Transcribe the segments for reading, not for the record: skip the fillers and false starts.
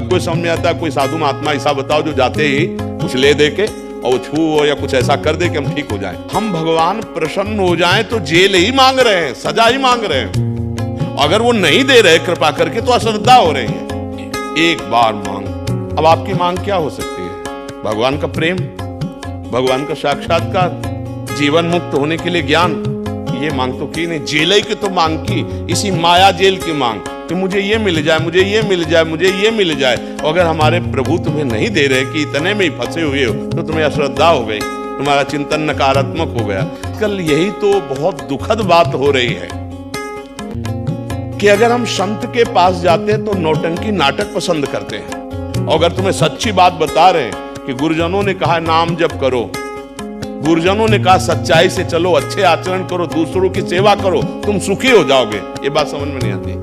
सबको समझ में आता है। कोई साधु महात्मा ऐसा बताओ जो जाते ही कुछ ले दे के और छू या कुछ ऐसा कर दे कि हम ठीक हो जाएं। हम भगवान प्रसन्न हो जाएं तो जेल ही मांग रहे हैं, सजा ही मांग रहे हैं। अगर वो नहीं दे रहे कृपा करके तो अश्रद्धा हो रही है। एक बार मांग। अब आपकी मांग क्या हो सकती है? भगवान का प्रेम, भगवान का साक्षात्कार, जीवन मुक्त होने के लिए ज्ञान। ये मांग तो की नहीं, जेल ही की तो मांग की, इसी माया जेल की मांग कि मुझे ये मिल जाए, मुझे ये मिल जाए, मुझे ये मिल जाए। अगर हमारे प्रभु तुम्हें नहीं दे रहे कि इतने में ही फंसे हुए हो तो तुम्हें अश्रद्धा हो गई, तुम्हारा चिंतन नकारात्मक हो गया। कल यही तो बहुत दुखद बात हो रही है कि अगर हम संत के पास जाते हैं तो नौटंकी नाटक पसंद करते हैं। और अगर तुम्हें सच्ची बात बता रहे हैं कि गुरुजनों ने कहा नाम जप करो, गुरुजनों ने कहा सच्चाई से चलो, अच्छे आचरण करो, दूसरों की सेवा करो, तुम सुखी हो जाओगे, ये बात समझ में नहीं आती।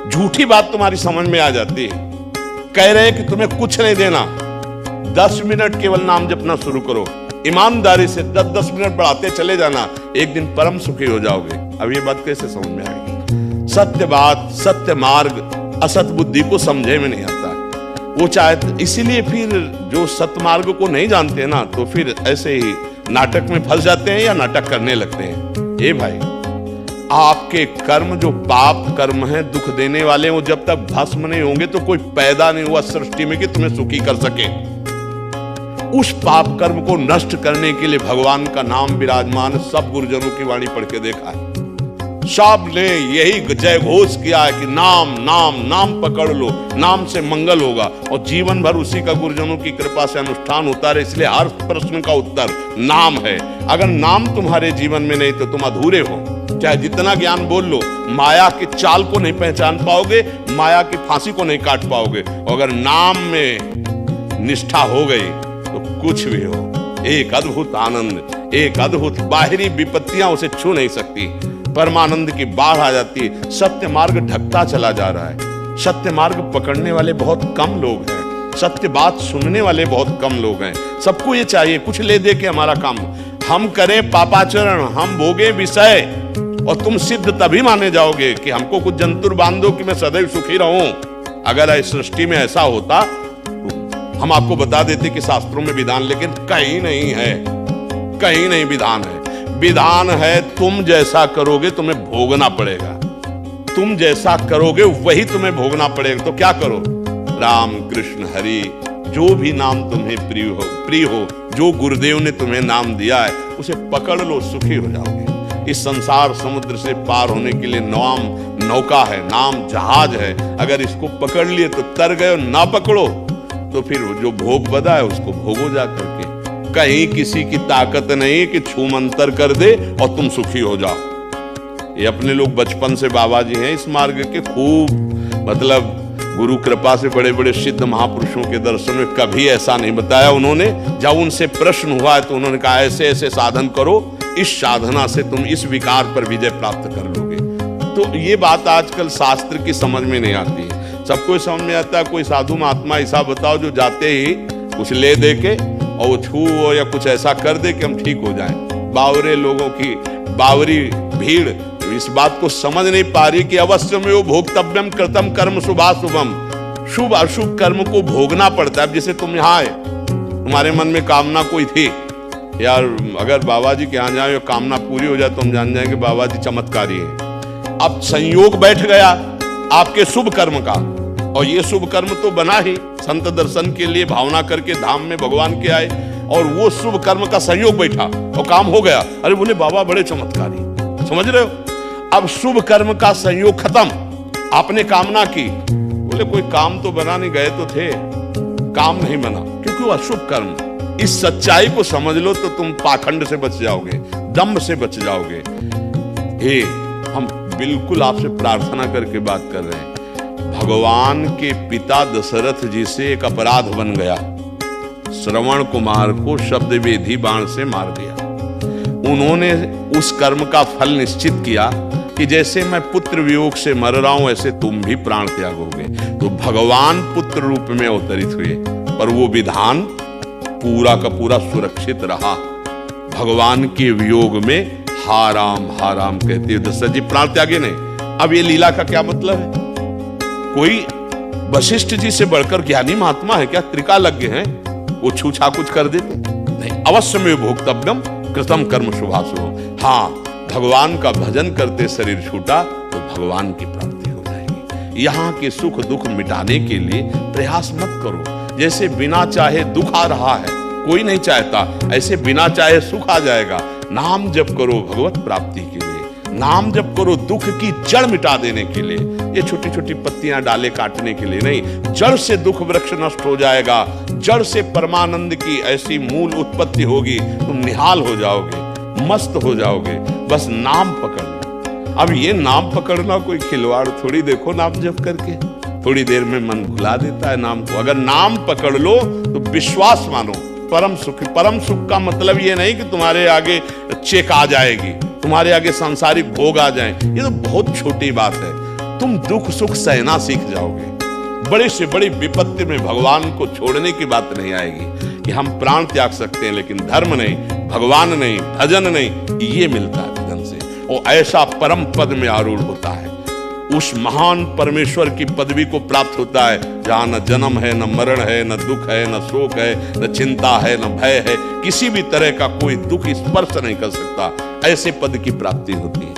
झूठी बात तुम्हारी समझ में आ जाती है। कह रहे हैं कि तुम्हें कुछ नहीं देना, 10 मिनट केवल नाम जपना शुरू करो, ईमानदारी से 10-10 मिनट बढ़ाते चले जाना, एक दिन परम सुखी हो जाओगे। अब ये बात कैसे समझ में आएगी? सत्य बात, सत्य मार्ग असत बुद्धि को समझे में नहीं आता। वो चाहे, इसीलिए फिर जो सत्य मार्ग को नहीं जानते हैं ना, तो फिर ऐसे ही नाटक में फंस जाते हैं या नाटक करने लगते हैं। ए भाई, आपके कर्म जो पाप कर्म है, दुख देने वाले, वो जब तक भस्म नहीं होंगे तो कोई पैदा नहीं हुआ सृष्टि में कि तुम्हें सुखी कर सके। उस पाप कर्म को नष्ट करने के लिए भगवान का नाम विराजमान। सब गुरुजनों की वाणी पढ़ के देखा है, सब ने यही जय घोष किया है कि नाम नाम नाम पकड़ लो, नाम से मंगल होगा। और जीवन भर उसी का गुरुजनों की कृपा से अनुष्ठान होता रहे। इसलिए हर प्रश्न का उत्तर नाम है। अगर नाम तुम्हारे जीवन में नहीं तो तुम अधूरे हो। चाहे जितना ज्ञान बोल लो, माया की चाल को नहीं पहचान पाओगे, माया की फांसी को नहीं काट पाओगे। अगर नाम में निष्ठा हो गई तो कुछ भी हो, एक अद्भुत आनंद, एक अद्भुत बाहरी विपत्तियां उसे छू नहीं सकती। परमानंद की बाढ़ आ जाती है। सत्य मार्ग ढकता चला जा रहा है। सत्य मार्ग पकड़ने वाले बहुत कम लोग हैं, सत्य बात सुनने वाले बहुत कम लोग हैं। सबको ये चाहिए कुछ ले दे के हमारा काम हम करें, पापाचरण हम भोगे विषय, और तुम सिद्ध तभी माने जाओगे कि हमको कुछ जंतुर बांधो कि मैं सदैव सुखी रहूं। अगर इस सृष्टि में ऐसा होता तो हम आपको बता देते कि शास्त्रों में विधान, लेकिन कहीं नहीं है, कहीं नहीं विधान है। विधान है तुम जैसा करोगे तुम्हें भोगना पड़ेगा, तुम जैसा करोगे वही तुम्हें भोगना पड़ेगा। तो क्या करो? राम कृष्ण हरि, जो भी नाम तुम्हें प्रिय हो, जो गुरुदेव ने तुम्हें नाम दिया है उसे पकड़ लो, सुखी हो जाओगे। इस संसार समुद्र से पार होने के लिए नाम नौका है, नाम जहाज है। अगर इसको पकड़ लिए तो तर गए, ना पकड़ो तो फिर जो भोग बदा है उसको भोगो जा करके। कहीं किसी की ताकत नहीं कि छू मंतर कर दे और तुम सुखी हो जाओ। ये अपने लोग बचपन से बाबा जी हैं इस मार्ग के, खूब मतलब गुरु कृपा से बड़े बड़े सिद्ध महापुरुषों के दर्शन में कभी ऐसा नहीं बताया उन्होंने। जब उनसे प्रश्न हुआ तो उन्होंने कहा ऐसे ऐसे साधन करो, इस साधना से तुम इस विकार पर विजय प्राप्त कर लोगे। तो ये बात आजकल शास्त्र की समझ में नहीं आती है। सबको समझ में आता है। कोई साधु महात्मा ऐसा बताओ जो जाते ही कुछ ले दे के और वो छू या कुछ ऐसा कर दे कि हम ठीक हो जाएं। बावरे लोगों की बावरी भीड़ इस बात को समझ नहीं पा रही कि अवश्य में वो भोक्तव्यम कृतम कर्म शुभाशुभम, शुभ अशुभ कर्म को भोगना पड़ता है। अब जैसे तुम यहाँ आए, तुम्हारे मन में कामना कोई थी यार, अगर बाबा जी के यहाँ जाए कामना पूरी हो जाए तो हम जान जाएंगे बाबा जी चमत्कारी है। अब संयोग बैठ गया आपके शुभ कर्म का, और ये शुभ कर्म तो बना ही संत दर्शन के लिए भावना करके धाम में भगवान के आए, और वो शुभ कर्म का संयोग बैठा और काम हो गया। अरे बोले बाबा बड़े चमत्कारी, समझ रहे हो? अब शुभ कर्म का संयोग खत्म, आपने कामना की, बोले कोई काम तो बना नहीं, गए तो थे, काम नहीं बना क्योंकि वो अशुभ कर्म। इस सच्चाई को समझ लो तो तुम पाखंड से बच जाओगे, दम्भ से बच जाओगे। हे, हम बिल्कुल आपसे प्रार्थना करके बात कर रहे हैं। भगवान के पिता दशरथ जी से एक अपराध बन गया, श्रवण कुमार को शब्द वेधी बाण से मार दिया। उन्होंने उस कर्म का फल निश्चित किया कि जैसे मैं पुत्र वियोग से मर रहा हूं ऐसे तुम भी प्राण त्यागोगे। तो भगवान पुत्र रूप में अवतरित हुए, पर वो विधान पूरा का पूरा सुरक्षित रहा। भगवान के वियोग में हा राम कहते दशरथ जी प्राण त्यागे नहीं। अब ये लीला का क्या मतलब है? कोई वशिष्ठ जी से बढ़कर ज्ञानी महात्मा है क्या? त्रिकालज्ञ हैं, वो छूछा कुछ कर देते नहीं। अवश्य में भोक्तव्यम कृतम कर्म शुभाशुभ। हाँ, भगवान का भजन करते शरीर छूटा तो भगवान की प्राप्ति हो जाएगी। यहाँ के सुख दुख मिटाने के लिए प्रयास मत करो। जैसे बिना चाहे दुख आ रहा है, कोई नहीं चाहता, ऐसे बिना चाहे सुख आ जाएगा। नाम जप करो भगवत प्राप्ति के लिए, नाम जप करो दुख की जड़ मिटा देने के लिए। ये छोटी छोटी पत्तियां डाले काटने के लिए नहीं, जड़ से दुख वृक्ष नष्ट हो जाएगा, जड़ से परमानंद की ऐसी मूल उत्पत्ति होगी, तुम निहाल हो जाओगे, मस्त हो जाओगे। बस नाम पकड़ना। अब ये नाम पकड़ना कोई खिलवाड़ थोड़ी, देखो नाम जप करके थोड़ी देर में मन भुला देता है नाम को। अगर नाम पकड़ लो तो विश्वास मानो, परम सुख। परम सुख का मतलब ये नहीं कि तुम्हारे आगे चेक आ जाएगी, तुम्हारे आगे सांसारिक भोग आ जाएं, ये तो बहुत छोटी बात है। तुम दुख सुख सहना सीख जाओगे। बड़ी से बड़ी विपत्ति में भगवान को छोड़ने की बात नहीं आएगी कि हम प्राण त्याग सकते हैं, लेकिन धर्म नहीं, भगवान नहीं, भजन नहीं, ये मिलता है भजन से। वो ऐसा परम पद में आरूढ़ होता है, उस महान परमेश्वर की पदवी को प्राप्त होता है जहां न जन्म है, न मरण है, न दुख है, न शोक है, न चिंता है, न भय है, किसी भी तरह का कोई दुख स्पर्श नहीं कर सकता। ऐसे पद की प्राप्ति होती है।